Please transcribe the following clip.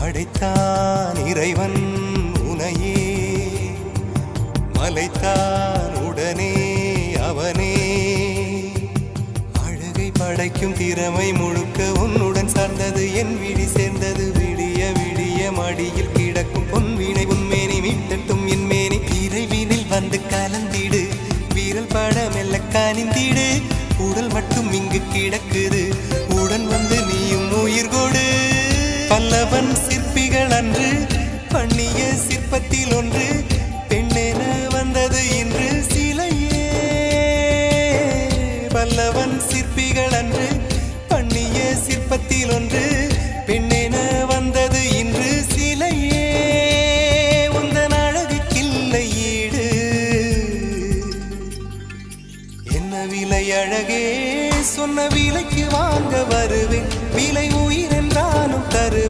படைத்தான் இறைவன் உனையே, மலைத்தான் உடனே அவனே. அழகை படைக்கும் திறமை முழுக்க உன்னுடன் சார்ந்தது, என் விழி சேர்ந்தது. விடிய விடிய மடியில் கிடக்கும் பொன்வினை உன்மேனி மீட்டட்டும் என் மேனி. இறைவினில் வந்து கலந்திடு, வீரல் பட மெல்ல கனிந்திடு. உடல் மட்டும் இங்கு கிடக்குது, உடன் வந்து நீயும் உயிர் கொடு. பல்லவன் சிற்பிகள் அன்று பண்ணிய சிற்பத்தில் ஒன்று, பெண்ணென வந்தது இன்று சிலையே. பல்லவன் சிற்பிகள் அன்று பண்ணிய சிற்பத்தில் ஒன்று, பெண்ணென வந்தது இன்று சிலையே. உந்தன் அழகுக்கில்லை ஈடு, என்ன விலை அழகே, சொன்ன விலைக்கு வாங்க வருவேன்.